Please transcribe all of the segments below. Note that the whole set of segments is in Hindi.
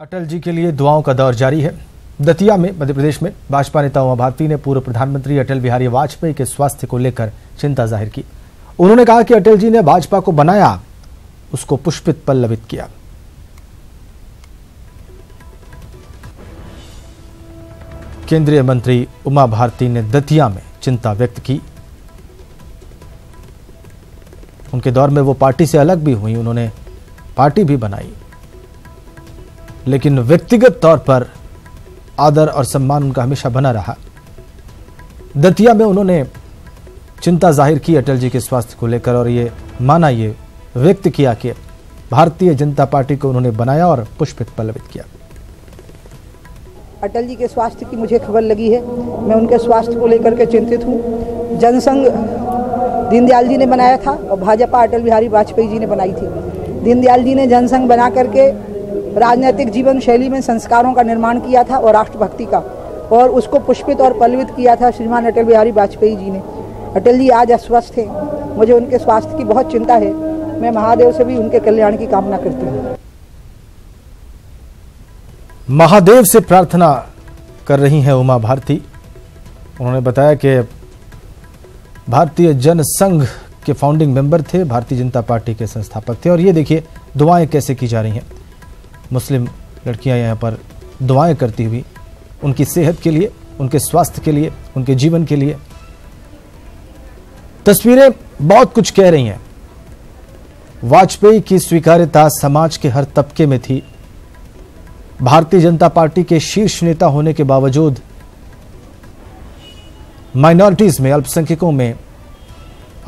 अटल जी के लिए दुआओं का दौर जारी है। दतिया में मध्य प्रदेश में भाजपा नेता उमा भारती ने पूर्व प्रधानमंत्री अटल बिहारी वाजपेयी के स्वास्थ्य को लेकर चिंता जाहिर की। उन्होंने कहा कि अटल जी ने भाजपा को बनाया, उसको पुष्पित पल्लवित किया। केंद्रीय मंत्री उमा भारती ने दतिया में चिंता व्यक्त की। उनके दौर में वो पार्टी से अलग भी हुई, उन्होंने पार्टी भी बनाई, लेकिन व्यक्तिगत तौर पर आदर और सम्मान उनका हमेशा बना रहा। दतिया में उन्होंने चिंता जाहिर की अटल जी के स्वास्थ्य को लेकर और ये व्यक्त किया कि भारतीय जनता पार्टी को उन्होंने बनाया और पुष्पित पल्लवित किया। अटल जी के स्वास्थ्य की मुझे खबर लगी है, मैं उनके स्वास्थ्य को लेकर के चिंतित हूँ। जनसंघ दीनदयाल जी ने बनाया था और भाजपा अटल बिहारी वाजपेयी जी ने बनाई थी। दीनदयाल जी ने जनसंघ बना करके राजनीतिक जीवन शैली में संस्कारों का निर्माण किया था और राष्ट्रभक्ति का, और उसको पुष्पित और पल्लवित किया था श्रीमान अटल बिहारी वाजपेयी जी ने। अटल जी आज अस्वस्थ हैं, मुझे उनके स्वास्थ्य की बहुत चिंता है। मैं महादेव से भी उनके कल्याण की कामना करती हूँ। महादेव से प्रार्थना कर रही हैं उमा भारती। उन्होंने बताया कि भारतीय जनसंघ के फाउंडिंग मेंबर थे, भारतीय जनता पार्टी के संस्थापक थे, और ये देखिए दुआएं कैसे की जा रही हैं। मुस्लिम लड़कियां यहाँ पर दुआएं करती हुई उनकी सेहत के लिए, उनके स्वास्थ्य के लिए, उनके जीवन के लिए। तस्वीरें बहुत कुछ कह रही हैं। वाजपेयी की स्वीकार्यता समाज के हर तबके में थी। भारतीय जनता पार्टी के शीर्ष नेता होने के बावजूद माइनॉरिटीज में, अल्पसंख्यकों में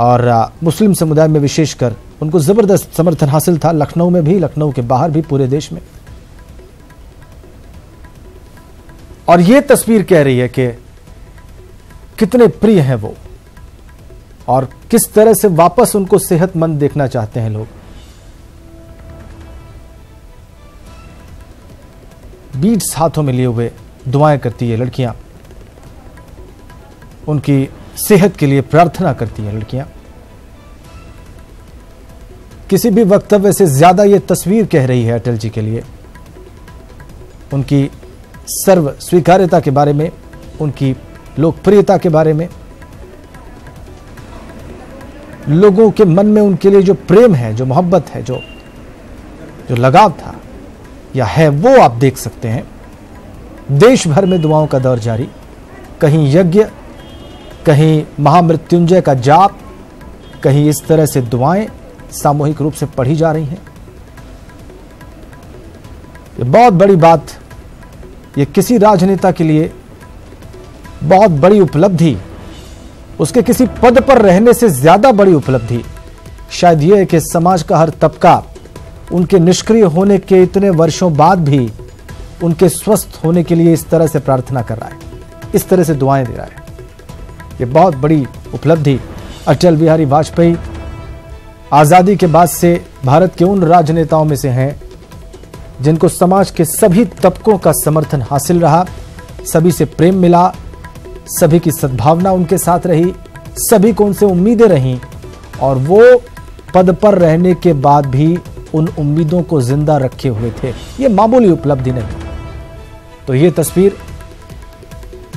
और मुस्लिम समुदाय में विशेषकर उनको जबरदस्त समर्थन हासिल था। लखनऊ में भी, लखनऊ के बाहर भी, पूरे देश में। और यह तस्वीर कह रही है कि कितने प्रिय हैं वो और किस तरह से वापस उनको सेहतमंद देखना चाहते हैं लोग। बीट्स हाथों में लिए हुए दुआएं करती है लड़कियां, उनकी सेहत के लिए प्रार्थना करती हैं लड़कियां। किसी भी वक्तव्य से ज्यादा यह तस्वीर कह रही है अटल जी के लिए, उनकी सर्व स्वीकार्यता के बारे में, उनकी लोकप्रियता के बारे में, लोगों के मन में उनके लिए जो प्रेम है, जो मोहब्बत है, जो लगाव था या है, वो आप देख सकते हैं। देश भर में दुआओं का दौर जारी, कहीं यज्ञ, कहीं महामृत्युंजय का जाप, कहीं इस तरह से दुआएं सामूहिक रूप से पढ़ी जा रही हैं। ये बहुत बड़ी बात, ये किसी राजनेता के लिए बहुत बड़ी उपलब्धि, उसके किसी पद पर रहने से ज्यादा बड़ी उपलब्धि शायद यह है कि समाज का हर तबका उनके निष्क्रिय होने के इतने वर्षों बाद भी उनके स्वस्थ होने के लिए इस तरह से प्रार्थना कर रहा है, इस तरह से दुआएं दे रहा है। ये बहुत बड़ी उपलब्धि। अटल बिहारी वाजपेयी आजादी के बाद से भारत के उन राजनेताओं में से हैं जिनको समाज के सभी तबकों का समर्थन हासिल रहा, सभी से प्रेम मिला, सभी की सद्भावना उनके साथ रही, सभी को उनसे उम्मीदें रहीं, और वो पद पर रहने के बाद भी उन उम्मीदों को जिंदा रखे हुए थे। ये मामूली उपलब्धि नहीं। तो ये तस्वीर,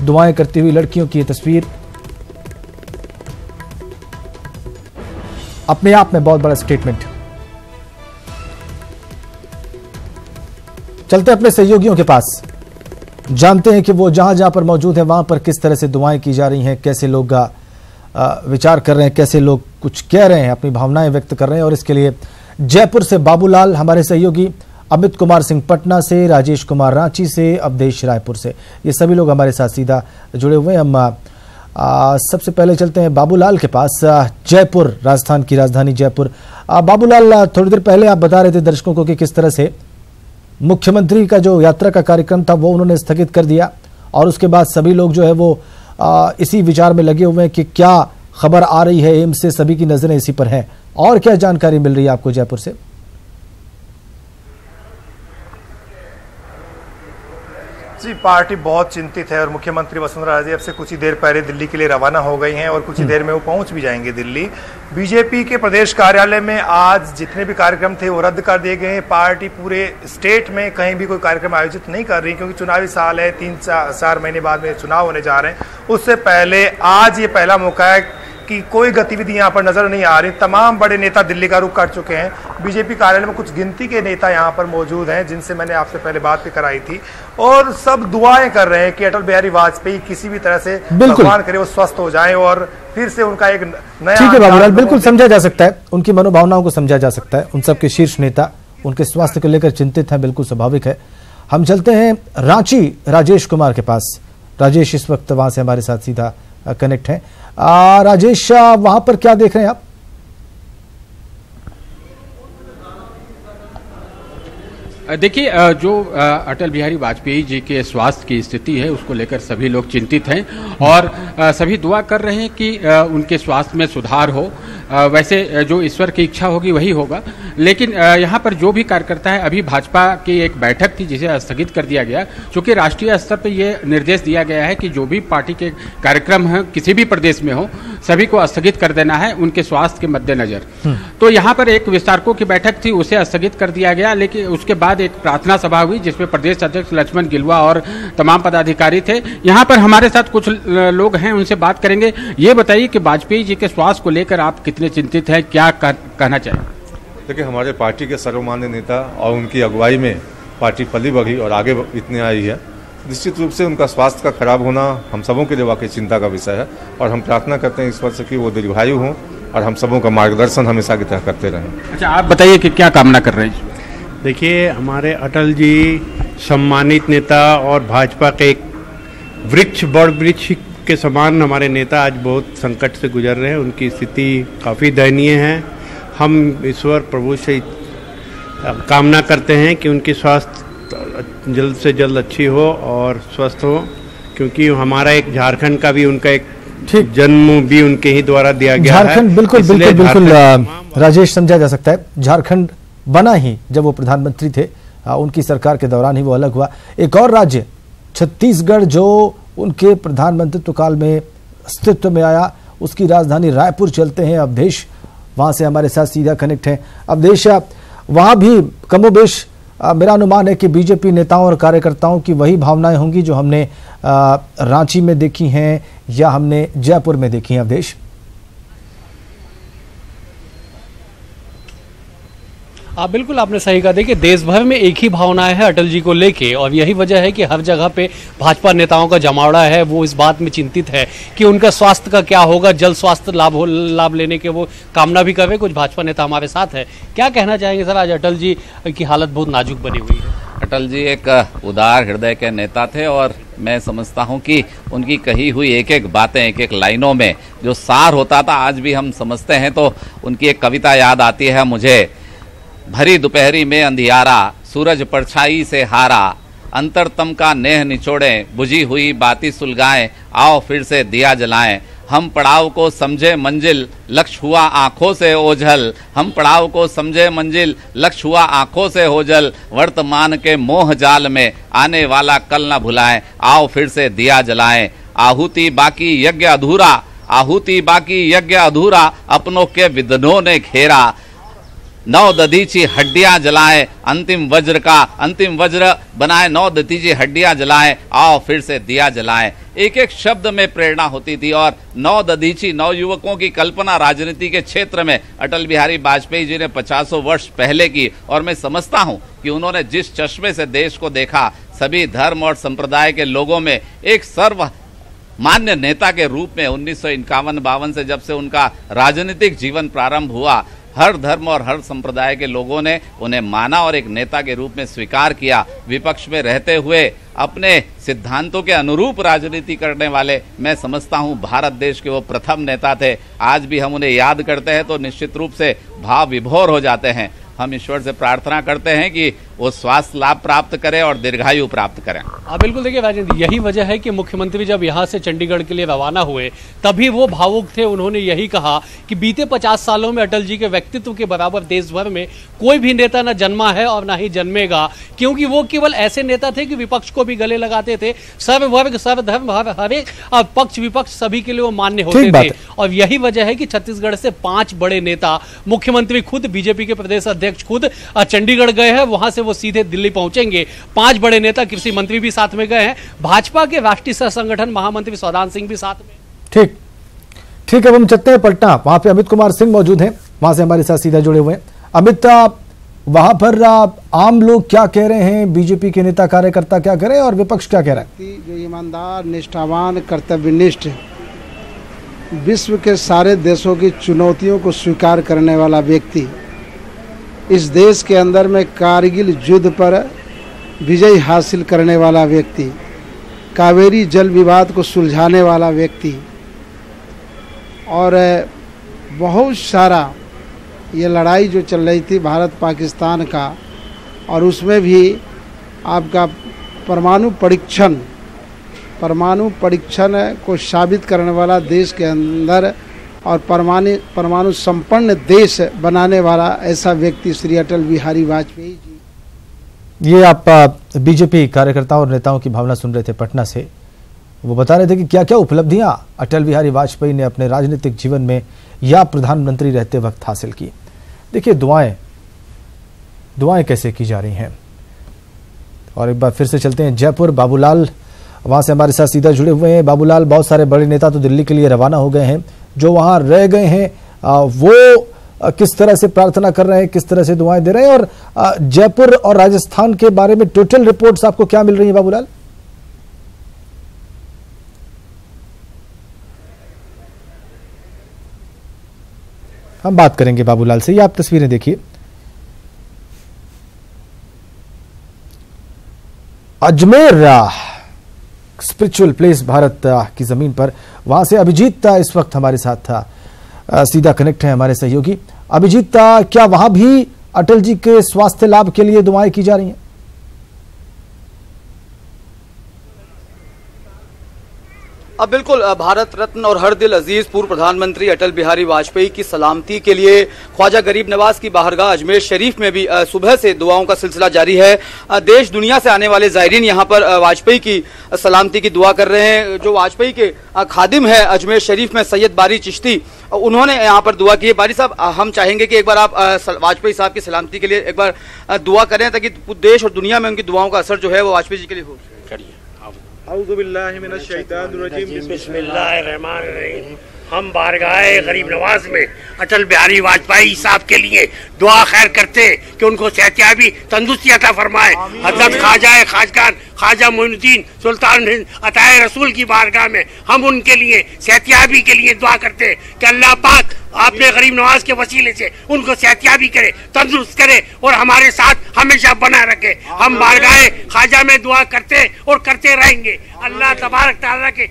दुआएं करती हुई लड़कियों की ये तस्वीर अपने आप में बहुत बड़ा स्टेटमेंट। चलते अपने सहयोगियों के पास, जानते हैं कि वो जहां जहां पर मौजूद हैं वहां पर किस तरह से दुआएं की जा रही हैं, कैसे लोग विचार कर रहे हैं, कैसे लोग कुछ कह रहे हैं, अपनी भावनाएं व्यक्त कर रहे हैं। और इसके लिए जयपुर से बाबूलाल, हमारे सहयोगी अमित कुमार सिंह पटना से, राजेश कुमार रांची से, अवधेश रायपुर से, ये सभी लोग हमारे साथ सीधा जुड़े हुए हैं। हम सबसे पहले चलते हैं बाबूलाल के पास, जयपुर, राजस्थान की राजधानी जयपुर। बाबूलाल, थोड़ी देर पहले आप बता रहे थे दर्शकों को कि किस तरह से मुख्यमंत्री का जो यात्रा का कार्यक्रम था वो उन्होंने स्थगित कर दिया, और उसके बाद सभी लोग जो है वो इसी विचार में लगे हुए हैं कि क्या खबर आ रही है एम्स से, सभी की नजरें इसी पर हैं। और क्या जानकारी मिल रही है आपको जयपुर से? जी, पार्टी बहुत चिंतित है और मुख्यमंत्री वसुंधरा राजे अब से कुछ ही देर पहले दिल्ली के लिए रवाना हो गई हैं और कुछ ही देर में वो पहुंच भी जाएंगे दिल्ली। बीजेपी के प्रदेश कार्यालय में आज जितने भी कार्यक्रम थे वो रद्द कर दिए गए हैं। पार्टी पूरे स्टेट में कहीं भी कोई कार्यक्रम आयोजित नहीं कर रही क्योंकि चुनावी साल है, 3-4 महीने बाद में चुनाव होने जा रहे हैं। उससे पहले आज ये पहला मौका है कि कोई गतिविधि यहाँ पर नजर नहीं आ रही। तमाम बड़े नेता दिल्ली का रुख कर चुके हैं। बीजेपी कार्यालय में कुछ गिनती के नेता यहाँ पर मौजूद हैं जिनसे मैंने आपसे पहले बात भी कराई थी और सब दुआएं कर रहे हैं कि अटल बिहारी वाजपेयी किसी भी तरह से भगवान करे वो स्वस्थ हो जाएं और फिर से उनका एक नया। ठीक है बाबूलाल, बिल्कुल समझा जा सकता है, उनकी मनोभावनाओं को समझा जा सकता है। उन सबके शीर्ष नेता उनके स्वास्थ्य को लेकर चिंतित हैं, बिल्कुल स्वाभाविक है। हम चलते हैं रांची राजेश कुमार के पास। राजेश इस वक्त वहां से हमारे साथ सीधा कनेक्ट है। राजेश, वहां पर क्या देख रहे हैं आप? देखिए, जो अटल बिहारी वाजपेयी जी के स्वास्थ्य की स्थिति है उसको लेकर सभी लोग चिंतित हैं और सभी दुआ कर रहे हैं कि उनके स्वास्थ्य में सुधार हो। वैसे जो ईश्वर की इच्छा होगी वही होगा, लेकिन यहाँ पर जो भी कार्यकर्ता है, अभी भाजपा की एक बैठक थी जिसे स्थगित कर दिया गया क्योंकि राष्ट्रीय स्तर पर यह निर्देश दिया गया है कि जो भी पार्टी के कार्यक्रम हैं किसी भी प्रदेश में हो सभी को स्थगित कर देना है उनके स्वास्थ्य के मद्देनजर। तो यहाँ पर एक विस्तारकों की बैठक थी, उसे स्थगित कर दिया गया, लेकिन उसके बाद एक प्रार्थना सभा हुई जिसमें प्रदेश अध्यक्ष लक्ष्मण गिलुआ और तमाम पदाधिकारी थे। यहाँ पर हमारे साथ कुछ लोग हैं, उनसे बात करेंगे। ये बताइए कि वाजपेयी जी के स्वास्थ्य को लेकर आप कितने चिंतित हैं, क्या कहना चाहिए? देखिए, हमारे पार्टी के सर्वमान्य नेता और उनकी अगुवाई में पार्टी पली बढ़ी और आगे इतने आई है। निश्चित रूप से उनका स्वास्थ्य का खराब होना हम सबों के लिए वाकई चिंता का विषय है और हम प्रार्थना करते हैं ईश्वर से कि वो दीर्घायु हों और हम सबों का मार्गदर्शन हमेशा की तरह करते रहें। अच्छा, आप बताइए कि क्या कामना कर रहे हैं? देखिए, हमारे अटल जी सम्मानित नेता और भाजपा के एक बड़ वृक्ष के समान हमारे नेता आज बहुत संकट से गुजर रहे हैं। उनकी स्थिति काफ़ी दयनीय है। हम ईश्वर प्रभु से कामना करते हैं कि उनकी स्वास्थ्य जल्द से जल्द अच्छी हो और स्वस्थ हो, क्योंकि हमारा एक झारखंड का भी उनका एक जन्म भी उनके ही द्वारा दिया गया है। झारखंड बिल्कुल राजेश, समझा जा सकता है। झारखंड बना ही जब वो प्रधानमंत्री थे, उनकी सरकार के दौरान ही वो अलग हुआ। एक और राज्य छत्तीसगढ़ जो उनके प्रधानमंत्रित्व काल में अस्तित्व में आया, उसकी राजधानी रायपुर चलते हैं। अवधेश वहां से हमारे साथ सीधा कनेक्ट है। अवधेश, वहां भी कमोबेश मेरा अनुमान है कि बीजेपी नेताओं और कार्यकर्ताओं की वही भावनाएं होंगी जो हमने रांची में देखी हैं या हमने जयपुर में देखी हैं। अवधेश, बिल्कुल आपने सही कहा। देखिए, देश भर में एक ही भावनाएं है अटल जी को लेके और यही वजह है कि हर जगह पे भाजपा नेताओं का जमावड़ा है। वो इस बात में चिंतित है कि उनका स्वास्थ्य का क्या होगा, जल्द स्वास्थ्य लाभ लेने के वो कामना भी कर रहे। कुछ भाजपा नेता हमारे साथ है, क्या कहना चाहेंगे सर? आज अटल जी की हालत बहुत नाजुक बनी हुई है। अटल जी एक उदार हृदय के नेता थे और मैं समझता हूं कि उनकी कही हुई एक एक बातें, एक एक लाइनों में जो सार होता था आज भी हम समझते हैं। तो उनकी एक कविता याद आती है मुझे, भरी दोपहरी में अंधियारा, सूरज परछाई से हारा, अंतरतम का नेह निचोड़े, बुझी हुई बाती सुलगाएं, आओ फिर से दिया जलाएं। हम पड़ाव को समझे मंजिल, लक्ष्य हुआ आंखों से ओझल। हम पड़ाव को समझे मंजिल, लक्ष्य हुआ आंखों से ओझल। वर्तमान के मोह जाल में आने वाला कल न भुलाएं, आओ फिर से दिया जलाएं। आहुति बाकी यज्ञ अधूरा, आहुति बाकी यज्ञ अधूरा, अपनों के विद्रोह ने घेरा। 9 दधीची हड्डियां जलाएं, अंतिम वज्र बनाए, 9 दधीची हड्डियां जलाएं, आओ फिर से दिया जलाएं। एक एक शब्द में प्रेरणा होती थी और 9 दधीची 9 युवकों की कल्पना राजनीति के क्षेत्र में अटल बिहारी वाजपेयी जी ने 50 वर्ष पहले की। और मैं समझता हूं कि उन्होंने जिस चश्मे से देश को देखा, सभी धर्म और संप्रदाय के लोगों में एक सर्व मान्य नेता के रूप में 1951-52 से जब से उनका राजनीतिक जीवन प्रारंभ हुआ, हर धर्म और हर संप्रदाय के लोगों ने उन्हें माना और एक नेता के रूप में स्वीकार किया। विपक्ष में रहते हुए अपने सिद्धांतों के अनुरूप राजनीति करने वाले मैं समझता हूं भारत देश के वो प्रथम नेता थे। आज भी हम उन्हें याद करते हैं तो निश्चित रूप से भाव विभोर हो जाते हैं। हम ईश्वर से प्रार्थना करते हैं कि वो स्वास्थ्य लाभ प्राप्त करें और दीर्घायु प्राप्त करें। बिल्कुल, देखिए राजेंद्र, यही वजह है कि मुख्यमंत्री जब यहाँ से चंडीगढ़ के लिए रवाना हुए तभी वो भावुक थे। उन्होंने यही कहा कि बीते 50 सालों में अटल जी के व्यक्तित्व के बराबर देश भर में कोई भी नेता न जन्मा है और ना ही जन्मेगा, क्योंकि वो केवल ऐसे नेता थे कि विपक्ष को भी गले लगाते थे। सर्व वर्ग, सर्व धर्म, हर एक पक्ष विपक्ष सभी के लिए वो मान्य होते थे। और यही वजह है कि छत्तीसगढ़ से 5 बड़े नेता, मुख्यमंत्री खुद, बीजेपी के प्रदेश अध्यक्ष खुद चंडीगढ़ गए हैं, वहां से वो सीधे दिल्ली पहुंचेंगे। 5 बड़े नेता, कृषि मंत्री भी साथ में गए हैं, भाजपा के राष्ट्रीय सह संगठन महामंत्री सौदान सिंह भी साथ में। ठीक है, अब हम चलते हैं पटना। वहां पे अमित कुमार सिंह मौजूद हैं, वहां से हमारे साथ सीधा जुड़े हुए हैं। अमित, वहां पर आम लोग क्या कह रहे हैं, बीजेपी के नेता कार्यकर्ता क्या कह रहे हैं और विपक्ष क्या कह रहा है? जो ईमानदार, निष्ठावान, कर्तव्यनिष्ठ, विश्व के सारे देशों की चुनौतियों को स्वीकार करने वाला व्यक्ति, इस देश के अंदर में कारगिल युद्ध पर विजय हासिल करने वाला व्यक्ति, कावेरी जल विवाद को सुलझाने वाला व्यक्ति और बहुत सारा ये लड़ाई जो चल रही थी भारत पाकिस्तान का, और उसमें भी आपका परमाणु परीक्षण को साबित करने वाला, देश के अंदर और परमाणु संपन्न देश बनाने वाला ऐसा व्यक्ति श्री अटल बिहारी वाजपेयी जी। ये आप बीजेपी कार्यकर्ताओं और नेताओं की भावना सुन रहे थे पटना से। वो बता रहे थे कि क्या क्या उपलब्धियां अटल बिहारी वाजपेयी ने अपने राजनीतिक जीवन में या प्रधानमंत्री रहते वक्त हासिल की। देखिए, दुआएं कैसे की जा रही हैं। और एक बार फिर से चलते हैं जयपुर। बाबूलाल वहां से हमारे साथ सीधा जुड़े हुए हैं। बाबूलाल, बहुत सारे बड़े नेता तो दिल्ली के लिए रवाना हो गए हैं, जो वहां रह गए हैं वो किस तरह से प्रार्थना कर रहे हैं, किस तरह से दुआएं दे रहे हैं, और जयपुर और राजस्थान के बारे में टोटल रिपोर्ट्स आपको क्या मिल रही है बाबूलाल? हम बात करेंगे बाबूलाल से। ये आप तस्वीरें देखिए, अजमेर स्पिरिचुअल प्लेस भारत की जमीन पर, वहां से अभिजीत इस वक्त हमारे साथ सीधा कनेक्ट है, हमारे सहयोगी। अभिजीत, क्या वहां भी अटल जी के स्वास्थ्य लाभ के लिए दुआएं की जा रही हैं? अब बिल्कुल, भारत रत्न और हर दिल अजीज पूर्व प्रधानमंत्री अटल बिहारी वाजपेयी की सलामती के लिए ख्वाजा गरीब नवाज की बारगाह अजमेर शरीफ में भी सुबह से दुआओं का सिलसिला जारी है। देश दुनिया से आने वाले जायरीन यहां पर वाजपेयी की सलामती की दुआ कर रहे हैं। जो वाजपेयी के खादिम है अजमेर शरीफ में, सैयद बारी चिश्ती, उन्होंने यहाँ पर दुआ की है। बारी साहब, हम चाहेंगे कि एक बार आप वाजपेयी साहब की सलामती के लिए एक बार दुआ करें, ताकि देश और दुनिया में उनकी दुआओं का असर जो है वो वाजपेयी जी के लिए हो। करिए। बिस्मिल्लाहिर्रहमानिर्रहीम। हम बारगाह गरीब नवाज में अटल बिहारी वाजपेयी साहब के लिए दुआ खैर करते कि उनको सेहतियाबी तंदुरुस्ती अता फरमाए। हज़रत ख्वाजा खाजगान ख्वाजा मोइनुद्दीन सुल्तान हिंद अताए रसूल की बारगाह में हम उनके लिए सेहतियाबी के लिए दुआ करते कि अल्लाह पाक आपने गरीब नवाज के वसीले से उनको सेहतियाबी करे, तंदुरुस्त करे और हमारे साथ हमेशा बना रखे। हम बारगाह ख्वाजा में दुआ करते और करते रहेंगे। अल्लाह तबारक तआला के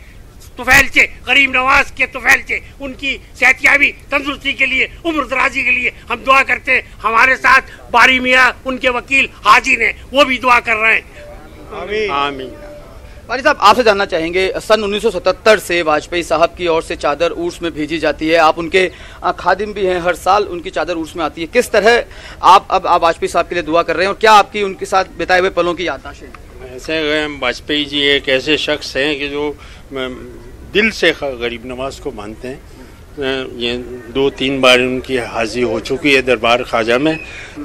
तुफैल से, गरीब नवाज के तुफैल से उनकी सेहतियाबी तंदुरुस्ती के लिए, उम्र दराजी के लिए हम दुआ करते हैं। हमारे साथ बारी मियाँ उनके वकील हाजी ने, वो भी दुआ कर रहे हैं। आमीन आमीन। बारी साहब, आपसे जानना चाहेंगे, सन 1977 से वाजपेयी साहब की ओर से चादर उर्स में भेजी जाती है, आप उनके खादिम भी हैं, हर साल उनकी चादर उर्स में आती है। किस तरह आप वाजपेयी साहब के लिए दुआ कर रहे हैं और क्या आपकी उनके साथ बिताए हुए पलों की याददाश्त है? ऐसे वाजपेयी जी एक ऐसे शख्स हैं कि जो दिल से गरीब नवाज को मानते हैं। ये 2-3 बार उनकी हाजिरी हो चुकी है दरबार ख्वाजा में,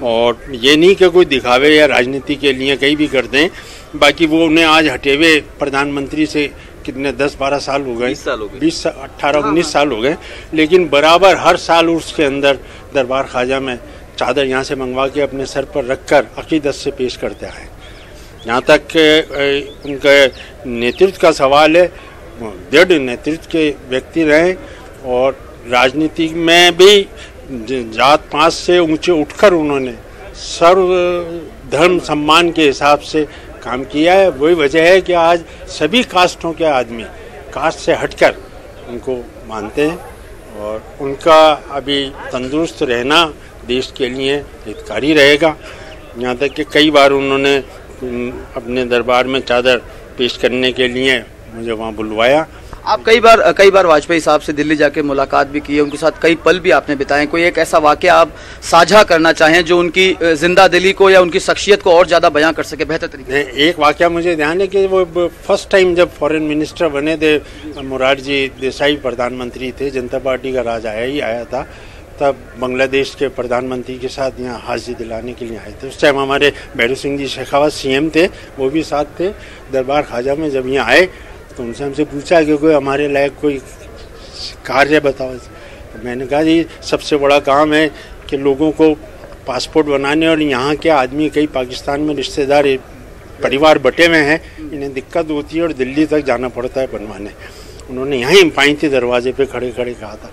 और ये नहीं कि कोई दिखावे या राजनीति के लिए कहीं भी करते हैं। बाकी वो उन्हें आज हटे हुए प्रधानमंत्री से कितने 10-12 साल हो गए, 18-19 साल हो गए, लेकिन बराबर हर साल उसके अंदर दरबार ख्वाजा में चादर यहाँ से मंगवा के अपने सर पर रखकर अकीदत से पेश करते आए। यहाँ तक उनके नेतृत्व का सवाल है, दृढ़ नेतृत्व के व्यक्ति रहे और राजनीति में भी जात पात से ऊंचे उठकर उन्होंने सर्व धर्म सम्मान के हिसाब से काम किया है। वही वजह है कि आज सभी कास्टों के आदमी कास्ट से हटकर उनको मानते हैं, और उनका अभी तंदुरुस्त रहना देश के लिए हितकारी रहेगा। यहाँ तक कि कई बार उन्होंने अपने दरबार में चादर पेश करने के लिए मुझे वहाँ बुलवाया। आप कई बार वाजपेयी साहब से दिल्ली जाके मुलाकात भी की है, उनके साथ कई पल भी आपने बिताए। कोई एक ऐसा वाकया आप साझा करना चाहें जो उनकी जिंदा दिली को या उनकी शख्सियत को और ज़्यादा बयां कर सके बेहतर तरीके से? एक वाकया मुझे ध्यान है कि वो फर्स्ट टाइम जब फॉरेन मिनिस्टर बने थे, मोरारजी देसाई प्रधानमंत्री थे, जनता पार्टी का राज आया था, तब बांग्लादेश के प्रधानमंत्री के साथ यहाँ हाजिरी दिलाने के लिए आए थे। उस टाइम हमारे भैरू सिंह जी शेखावत सीएम थे, वो भी साथ थे। दरबार ख्वाजा में जब यहाँ आए तो उनसे हमसे पूछा कि कोई हमारे लायक कोई कार्य बताओ। तो मैंने कहा जी सबसे बड़ा काम है कि लोगों को पासपोर्ट बनाने, और यहाँ के आदमी कई पाकिस्तान में रिश्तेदार परिवार बटे हुए हैं, इन्हें दिक्कत होती है और दिल्ली तक जाना पड़ता है बनवाने। उन्होंने यहीं पाइंती दरवाजे पे खड़े खड़े कहा था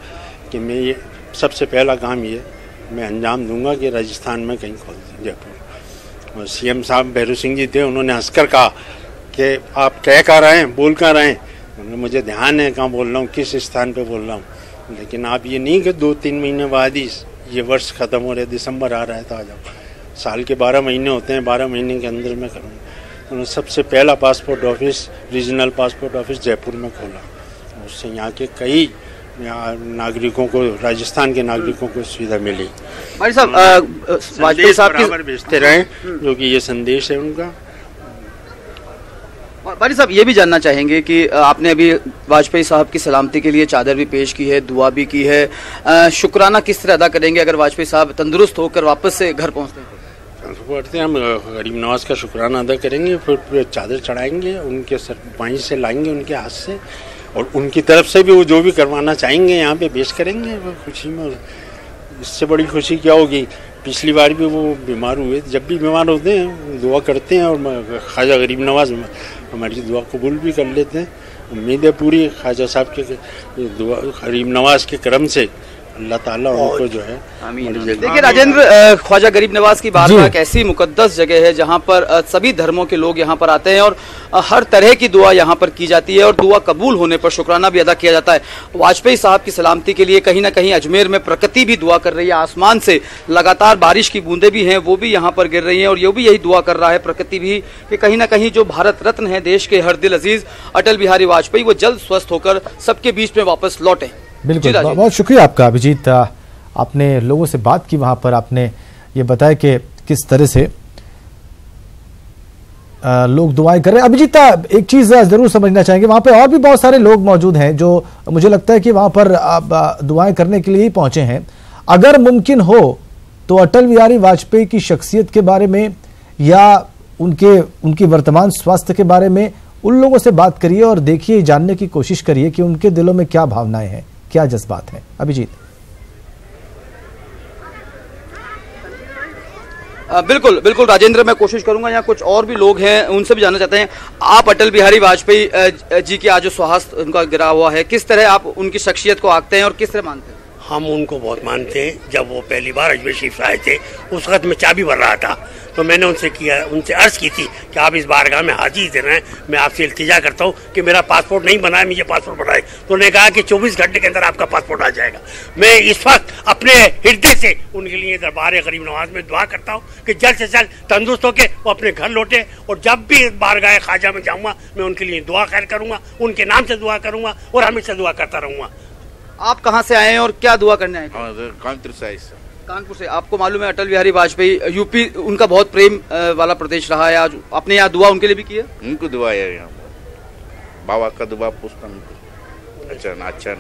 कि मैं ये सबसे पहला काम ये मैं अंजाम दूंगा कि राजस्थान में कहीं खोल दें जयपुर। और सीएम साहब भैरू सिंह जी थे, उन्होंने हंसकर कहा कि आप कह कर रहे हैं, बोल कर रहे हैं। मुझे ध्यान है कहाँ बोल रहा हूँ, किस स्थान पे बोल रहा हूँ, लेकिन आप ये नहीं कि 2-3 महीने बाद ही ये वर्ष ख़त्म हो रहा है, दिसंबर आ रहा है तो आ जाओ। साल के 12 महीने होते हैं, 12 महीने के अंदर मैं करूँगा। उन्होंने सबसे पहला passport office, regional passport office Jaipur में खोला। उससे यहाँ के कई नागरिकों को, राजस्थान के नागरिकों को सुविधा मिली। भाई साहब वाजपेयी साहब बराबर भेजते रहे, जो कि ये संदेश है उनका। भाई साहब ये भी जानना चाहेंगे कि आपने अभी वाजपेयी साहब की सलामती के लिए चादर भी पेश की है, दुआ भी की है, शुक्राना किस तरह अदा करेंगे अगर वाजपेयी साहब तंदुरुस्त होकर वापस से घर पहुँचते हैं? हम गरीब नवाज का शुक्राना अदा करेंगे, फिर चादर चढ़ाएंगे, उनके सर वहीं से लाएंगे उनके हाथ से, और उनकी तरफ से भी वो जो भी करवाना चाहेंगे यहाँ पे पेश करेंगे खुशी में। इससे बड़ी खुशी क्या होगी? पिछली बार भी वो बीमार हुए, जब भी बीमार होते हैं दुआ करते हैं, और ख्वाजा गरीब नवाज हमारी दुआ कबूल भी कर लेते हैं। उम्मीद है पूरी ख्वाजा साहब के दुआ गरीब नवाज के करम से अल्लाह ताला उनको जो है। देखिए राजेंद्र, ख्वाजा गरीब नवाज की बारगाह एक ऐसी मुकद्दस जगह है जहाँ पर सभी धर्मों के लोग यहाँ पर आते हैं और हर तरह की दुआ यहाँ पर की जाती है, और दुआ कबूल होने पर शुक्राना भी अदा किया जाता है। वाजपेयी साहब की सलामती के लिए कहीं ना कहीं अजमेर में प्रकृति भी दुआ कर रही है, आसमान से लगातार बारिश की बूंदें भी हैं, वो भी यहाँ पर गिर रही हैं, और ये भी यही दुआ कर रहा है प्रकृति भी कि कहीं ना कहीं जो भारत रत्न है, देश के हर दिल अजीज अटल बिहारी वाजपेयी, वो जल्द स्वस्थ होकर सबके बीच में वापस लौटे। बिल्कुल, बहुत शुक्रिया आपका अभिजीत। आपने लोगों से बात की, वहां पर आपने ये बताया कि किस तरह से लोग दुआएं कर रहे हैं। अभिजीत, एक चीज जरूर समझना चाहेंगे, वहां पे और भी बहुत सारे लोग मौजूद हैं जो मुझे लगता है कि वहां पर दुआएं करने के लिए ही पहुंचे हैं। अगर मुमकिन हो तो अटल बिहारी वाजपेयी की शख्सियत के बारे में या उनकी वर्तमान स्वास्थ्य के बारे में उन लोगों से बात करिए और देखिए, जानने की कोशिश करिए कि उनके दिलों में क्या भावनाएं हैं, क्या जज्बात हैं। अभिजीत। बिल्कुल बिल्कुल राजेंद्र, मैं कोशिश करूंगा। यहाँ कुछ और भी लोग हैं, उनसे भी जानना चाहते हैं। आप अटल बिहारी वाजपेयी जी की आज जो स्वास्थ्य उनका गिरा हुआ है, किस तरह आप उनकी शख्सियत को आंकते हैं और किस तरह मानते हैं? हम उनको बहुत मानते हैं। जब वो पहली बार अजमेर शरीफ आए थे, उस वक्त मैं चाबी भर रहा था, तो मैंने उनसे अर्ज की थी कि आप इस बारगाह में हाजिरी दे रहे हैं, मैं आपसे इल्तिजा करता हूँ कि मेरा पासपोर्ट नहीं बना है, मुझे पासपोर्ट बनाए। तो उन्होंने कहा कि 24 घंटे के अंदर आपका पासपोर्ट आ जाएगा। मैं इस वक्त अपने हृदय से उनके लिए दरबार गरीब नवाज में दुआ करता हूँ कि जल्द से जल्द तंदुरुस्त होकर वो अपने घर लौटे, और जब भी बारगाह ख्वाजा में जाऊँगा मैं उनके लिए दुआ खैर करूँगा, उनके नाम से दुआ करूँगा और हमेशा दुआ करता रहूँगा। आप कहाँ से आए हैं और क्या दुआ करने आए? कानपुर से। कानपुर से। आपको मालूम है अटल बिहारी वाजपेयी यूपी उनका बहुत प्रेम वाला प्रदेश रहा है, आज आपने यहाँ दुआ उनके लिए भी की है? उनको दुआ है, यहाँ बाबा का दुआ पुस्तक। अच्छा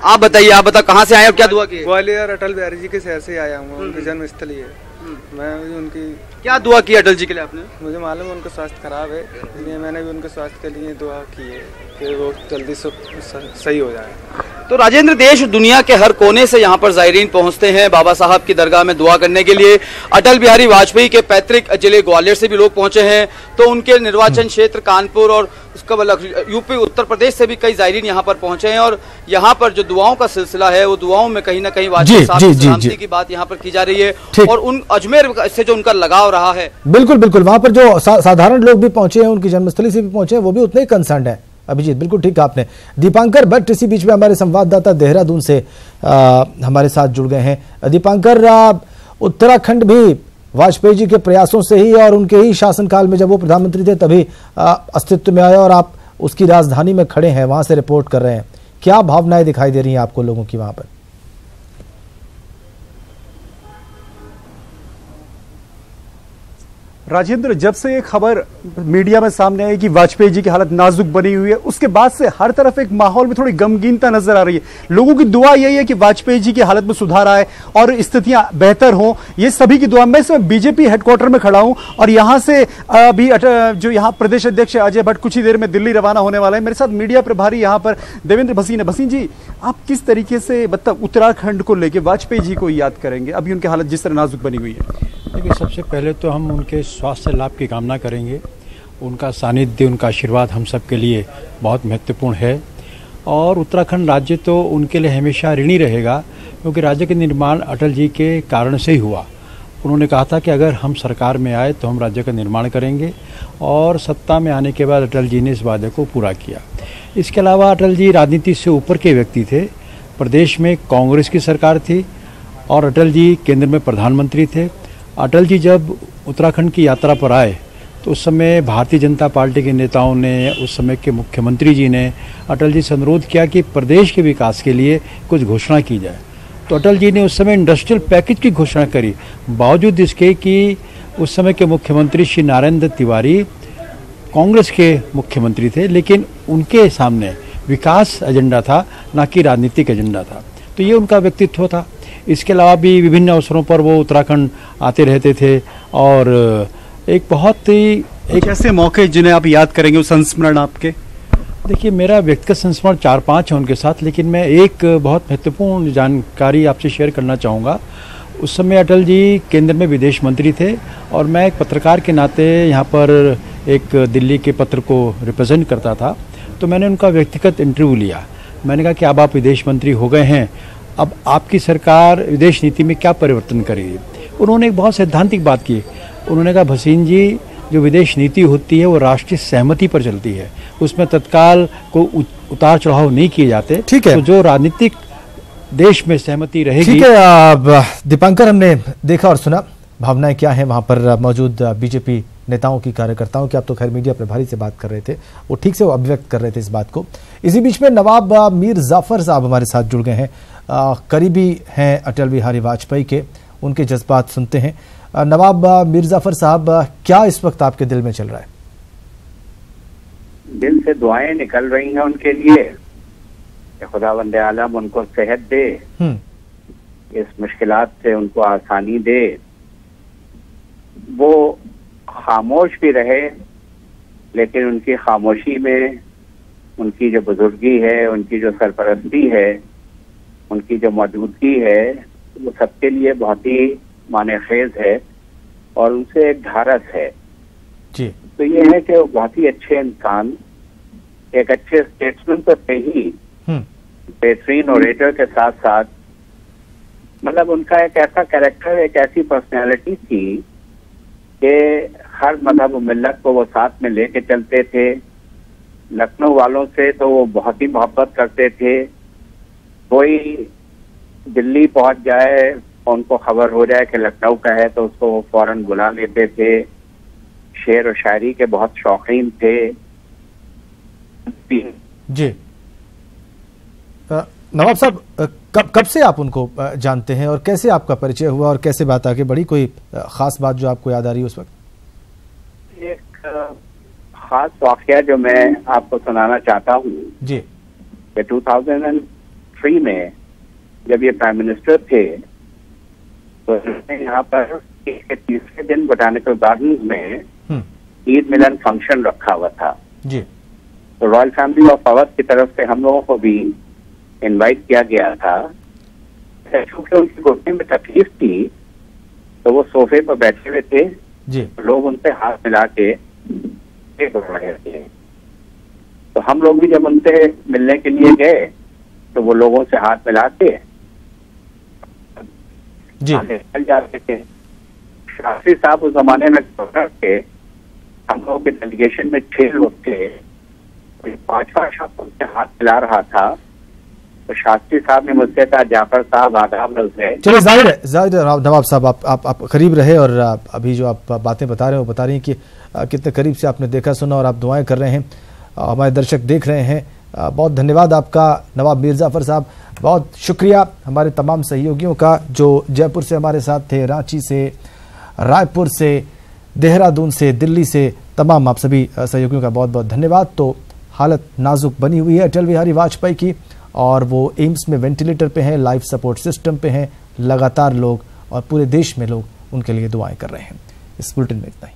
आप बताइए, कहाँ से आए और क्या दुआ की? ग्वालियर अटल बिहारी जी के शहर से आया हूँ, उनकी जन्मस्थली है। मैं भी उनकी क्या दुआ की अटल जी के लिए आपने? मुझे मालूम है उनका स्वास्थ्य खराब है, इसलिए मैंने भी उनके स्वास्थ्य के लिए दुआ की है कि वो जल्दी से सही हो जाए। तो राजेंद्र, देश दुनिया के हर कोने से यहाँ पर ज़ायरीन पहुँचते हैं बाबा साहब की दरगाह में दुआ करने के लिए। अटल बिहारी वाजपेयी के पैतृक जिले ग्वालियर से भी लोग पहुँचे हैं, तो उनके निर्वाचन क्षेत्र कानपुर और उसका यूपी उत्तर प्रदेश से भी कई ज़ायरीन यहाँ पर पहुँचे हैं, और यहाँ पर जो दुआओं का सिलसिला है, वो दुआओं में कहीं ना कहीं वाजपेयी साहब की सलामती की बात यहाँ पर की जा रही है, और उन अजमेर से जो उनका लगाव रहा है। बिल्कुल बिल्कुल, वहाँ पर जो साधारण लोग भी पहुंचे हैं, उनकी जन्मस्थली से भी पहुंचे हैं, वो भी उतने ही कंसर्न है। अभिजीत, बिल्कुल ठीक आपने। दीपांकर भट्ट इसी बीच में हमारे संवाददाता देहरादून से हमारे साथ जुड़ गए हैं। दीपांकर, उत्तराखंड भी वाजपेयी जी के प्रयासों से ही और उनके ही शासनकाल में जब वो प्रधानमंत्री थे तभी अस्तित्व में आया और आप उसकी राजधानी में खड़े हैं, वहां से रिपोर्ट कर रहे हैं। क्या भावनाएं दिखाई दे रही हैं आपको लोगों की वहां पर? राजेंद्र, जब से ये खबर मीडिया में सामने आई कि वाजपेयी जी की हालत नाजुक बनी हुई है, उसके बाद से हर तरफ एक माहौल में थोड़ी गमगीनता नजर आ रही है। लोगों की दुआ यही है कि वाजपेयी जी की हालत में सुधार आए और स्थितियां बेहतर हों, ये सभी की दुआ। मैं इसमें बीजेपी हेडक्वार्टर में खड़ा हूं और यहां से अभी जो यहां प्रदेश अध्यक्ष अजय भट्ट कुछ ही देर में दिल्ली रवाना होने वाला है। मेरे साथ मीडिया प्रभारी यहां पर देवेंद्र भसीन है। भसीन जी, आप किस तरीके से मतलब उत्तराखंड को लेकर वाजपेयी जी को याद करेंगे अभी उनकी हालत जिस तरह नाजुक बनी हुई है? देखिए, सबसे पहले तो हम उनके स्वास्थ्य लाभ की कामना करेंगे। उनका सानिध्य, उनका आशीर्वाद हम सब के लिए बहुत महत्वपूर्ण है और उत्तराखंड राज्य तो उनके लिए हमेशा ऋणी रहेगा, क्योंकि राज्य के निर्माण अटल जी के कारण से ही हुआ। उन्होंने कहा था कि अगर हम सरकार में आए तो हम राज्य का निर्माण करेंगे और सत्ता में आने के बाद अटल जी ने इस वादे को पूरा किया। इसके अलावा अटल जी राजनीति से ऊपर के व्यक्ति थे। प्रदेश में कांग्रेस की सरकार थी और अटल जी केंद्र में प्रधानमंत्री थे। अटल जी जब उत्तराखंड की यात्रा पर आए तो उस समय भारतीय जनता पार्टी के नेताओं ने, उस समय के मुख्यमंत्री जी ने अटल जी से अनुरोध किया कि प्रदेश के विकास के लिए कुछ घोषणा की जाए। तो अटल जी ने उस समय इंडस्ट्रियल पैकेज की घोषणा करी, बावजूद इसके कि उस समय के मुख्यमंत्री श्री नरेंद्र तिवारी कांग्रेस के मुख्यमंत्री थे, लेकिन उनके सामने विकास एजेंडा था, ना कि राजनीतिक एजेंडा था। तो ये उनका व्यक्तित्व था। इसके अलावा भी विभिन्न अवसरों पर वो उत्तराखंड आते रहते थे और एक बहुत ही एक ऐसे मौके जिन्हें आप याद करेंगे, उस संस्मरण आपके? देखिए, मेरा व्यक्तिगत संस्मरण 4-5 है उनके साथ, लेकिन मैं एक बहुत महत्वपूर्ण जानकारी आपसे शेयर करना चाहूँगा। उस समय अटल जी केंद्र में विदेश मंत्री थे और मैं एक पत्रकार के नाते यहाँ पर एक दिल्ली के पत्र को रिप्रेजेंट करता था। तो मैंने उनका व्यक्तिगत इंटरव्यू लिया। मैंने कहा कि अब आप विदेश मंत्री हो गए हैं, अब आपकी सरकार विदेश नीति में क्या परिवर्तन करेगी? उन्होंने एक बहुत सैद्धांतिक बात की। उन्होंने कहा, भसीन जी, जो विदेश नीति होती है वो राष्ट्रीय सहमति पर चलती है, उसमें तत्काल को उतार चढ़ाव नहीं किए जाते। ठीक है, तो जो राजनीतिक देश में सहमति रहेगी। ठीक है। अब दीपांकर, हमने देखा और सुना भावनाएं क्या हैं वहां पर मौजूद बीजेपी नेताओं की, कार्यकर्ताओं की। आप तो खैर मीडिया प्रभारी से बात कर रहे थे, वो ठीक से वो अभिव्यक्त कर रहे थे इस बात को। इसी बीच में नवाब मीर जाफर साहब हमारे साथ जुड़ गए हैं, करीबी हैं अटल बिहारी वाजपेयी के, उनके जज्बात सुनते हैं। नवाब मीर जाफर साहब, क्या इस वक्त आपके दिल में चल रहा है? दिल से दुआएं निकल रही हैं उनके लिए कि खुदावंद आलम उनको सेहत दे, इस मुश्किलात से उनको आसानी दे। वो खामोश भी रहे, लेकिन उनकी खामोशी में उनकी जो बुजुर्गी है, उनकी जो सरपरस्ती है, उनकी जो मौजूदगी है, वो सबके लिए बहुत ही माने खेज है और उनसे एक ढारस है जी। तो ये है कि वो बहुत ही अच्छे इंसान, एक अच्छे स्टेट्समैन तो थे ही, बेहतरीन ओरेटर के साथ साथ मतलब उनका एक ऐसा कैरेक्टर, एक ऐसी पर्सनैलिटी थी कि हर मजहब मिल्लत को वो साथ में लेके चलते थे। लखनऊ वालों से तो वो बहुत ही मोहब्बत करते थे। कोई दिल्ली पहुंच जाए, उनको खबर हो जाए कि लखनऊ का है, तो उसको वो फौरन बुला लेते थे। शेर और शायरी के बहुत शौकीन थे जी। नवाब साहब, कब से आप उनको जानते हैं और कैसे आपका परिचय हुआ और कैसे बात आगे बढ़ी? कोई खास बात जो आपको याद आ रही है उस वक्त? एक खास वाकया जो मैं आपको सुनाना चाहता हूँ जी। 2003 में जब ये प्राइम मिनिस्टर थे तो यहाँ पर तीसरे दिन बोटानिकल गार्डन में ईद मिलन फंक्शन रखा हुआ था जी। तो रॉयल फैमिली ऑफ अवध की तरफ से हम लोगों को भी इनवाइट किया गया था। क्योंकि उनकी घुटने में तकलीफ थी तो वो सोफे पर बैठे हुए थे जी। लोग उनसे हाथ मिला के रहे थे। तो हम लोग भी जब उनसे मिलने के लिए गए तो वो लोगों से हाथ मिला के जी चल जाते थे। शास्त्री साहब उस जमाने में थे, हम लोग के डेलीगेशन में 6 लोग थे। 5वां शख्स उनसे हाथ मिला रहा था तो शास्त्री साहब ने मुझसे कहा, जाफर साहब आदाब नजर। चलिए, जाहिर है नवाब साहब आप करीब रहे और अभी जो आप बातें बता रहे हो बता रही हैं कि कितने करीब से आपने देखा सुना और आप दुआएं कर रहे हैं, हमारे दर्शक देख रहे हैं। बहुत धन्यवाद आपका नवाब मीर जाफर साहब, बहुत शुक्रिया हमारे तमाम सहयोगियों का जो जयपुर से हमारे साथ थे, रांची से, रायपुर से, देहरादून से, दिल्ली से, तमाम आप सभी सहयोगियों का बहुत बहुत धन्यवाद। तो हालत नाजुक बनी हुई है अटल बिहारी वाजपेयी की और वो एम्स में वेंटिलेटर पे हैं, लाइफ सपोर्ट सिस्टम पे हैं। लगातार लोग और पूरे देश में लोग उनके लिए दुआएं कर रहे हैं। इस बुलेटिन में इतना ही।